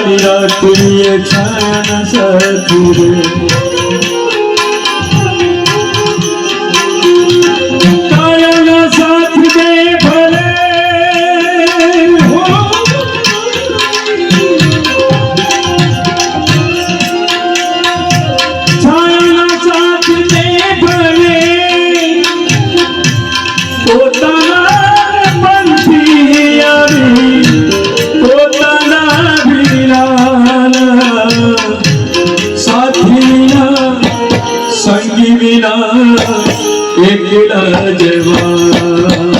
सारी रात ये छाना साथी रे काया साथ दे भले हो छाया साथ दे भले पोताना संगी बिना एकला जवान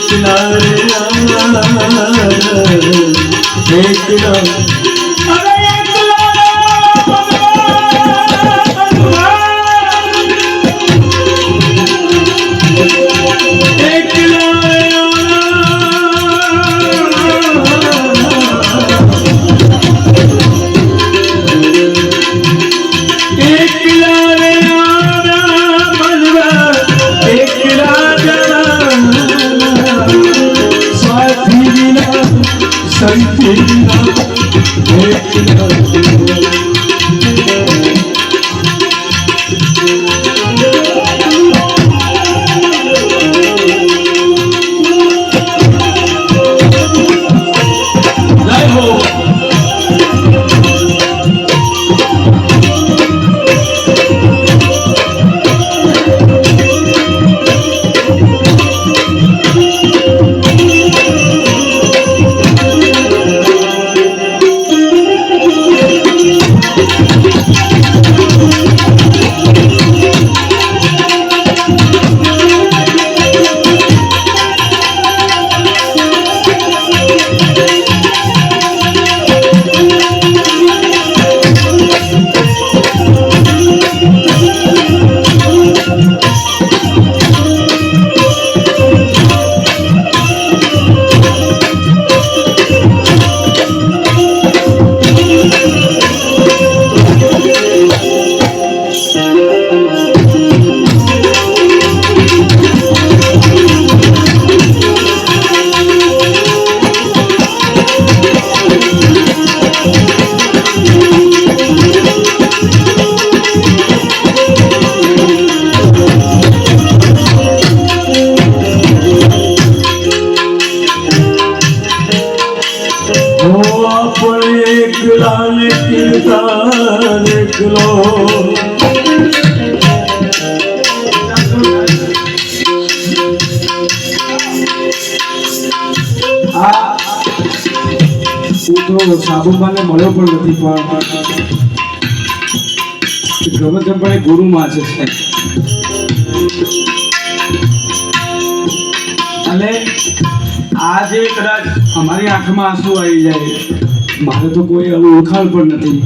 किनारे एकला સાબુમાને મળ્યો પણ નથી પણ ગમે તેમ પણ એ ગુરુમાં છે અને આજે કદાચ અમારી આંખમાં આંસુ આવી જાય મારે તો કોઈ ઓળખાણ પણ નથી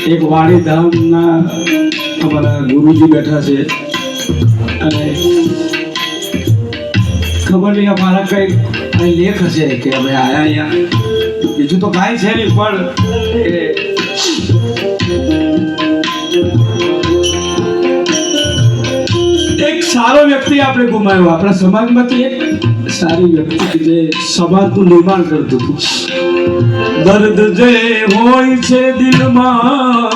એક વાડી ધામના અમારા ગુરુજી બેઠા છે અને ખબર નહીં અમારા કઈ લેખ હશે કે હવે આયા અહીંયા બીજું તો કાંઈ છે નહીં પણ એક સારો વ્યક્તિ આપણે ગુમાવ્યો આપણા સમાજમાંથી એક સારી વ્યક્તિ જે સમાજનું નિર્માણ કરતું હતું દર્દ જે હોય છે દિલમાં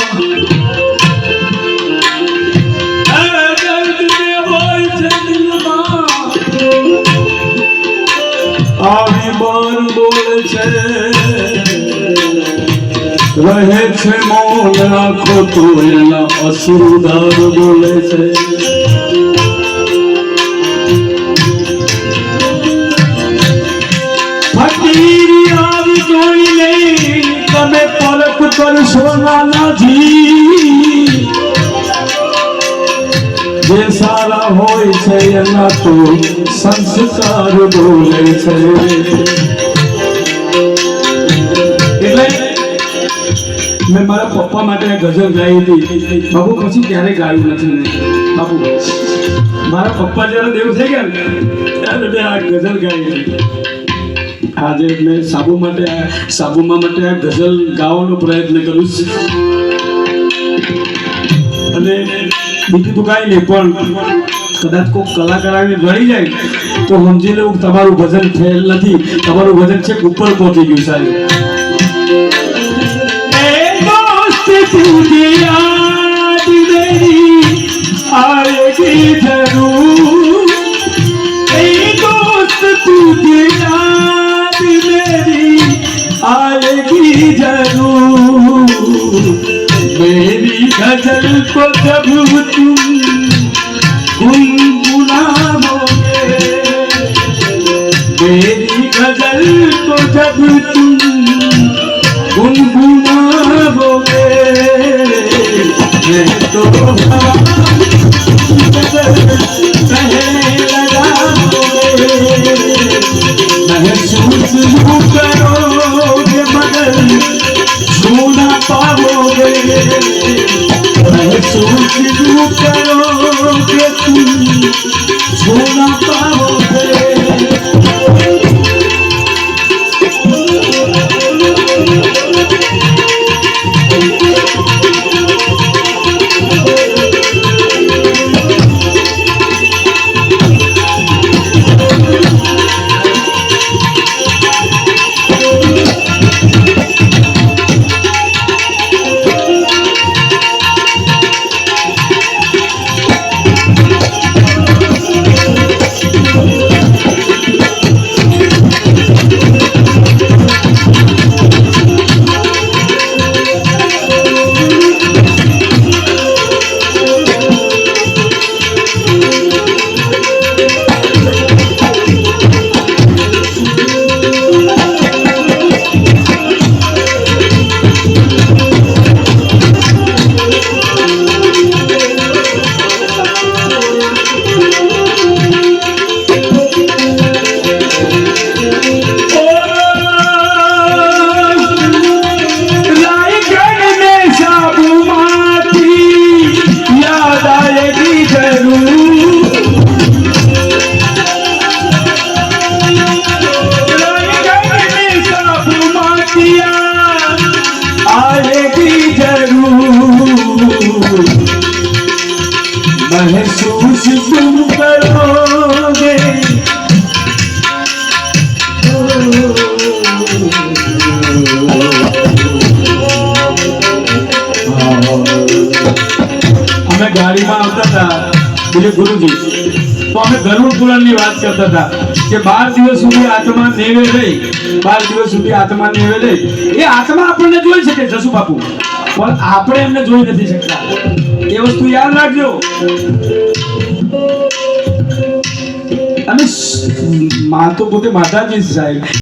આવી બાર બોલે છે રહે છે મૌન રાખો તો એના અસુરદાર બોલે છે ફકીરી આવી જોઈ નહીં તમે પરખ કરશો નાનાજી જે સારા હોય છે એના તો સંસ્કાર બોલે છે એટલે મેં મારા પપ્પા માટે ગઝલ ગાઈ હતી બાપુ પછી ક્યારે ગાયું નથી ને બાપુ મારા પપ્પા જ્યારે દેવ થઈ ગયા ને ત્યારે મેં આ ગઝલ ગાઈ હતી આજે મેં સાબુમા માટે આ ગઝલ ગાવાનો પ્રયત્ન કરું છું અને બીજું તો કાંઈ નહીં પણ કદાચ કોઈ કલાકાર આવીને રડી જાય તો સમજી લેવું કે તમારું ભજન થયેલ નથી, તમારું ભજન છેક ઉપર પહોંચી ગયું સાહેબ. એ દોસ્ત તુझे याद मेरी आएगी जरूर, ए दोस्त तुझे याद मेरी आएगी जरूर, मेरी गजल को जब तुम गुनगुनाओगे, मेरी गजल को जब तुम गुनगुनाओगे, मैं तो कहने लगा महसूस यूं करोगे मगर छू ना पाओगे, महसूस यूं करोगे तुम छू ना पाओगे. महसूस तुम करोगे, અમે ગાડીમાં આવતા હતા બોલે ગુરુજી, તો અમે ગરુડ પુરાણની વાત કરતા હતા કે 12 દિવસ સુધી આત્મા નેવે રહી, 12 દિવસ સુધી આત્મા નેવે રહી. એ આત્મા આપણને જોઈ શકે જસુ બાપુ, પણ આપણે એમને જોઈ નથી શકતા. એ વસ્તુ યાદ રાખજો. અને માં તો પોતે માતાજી સાહેબ.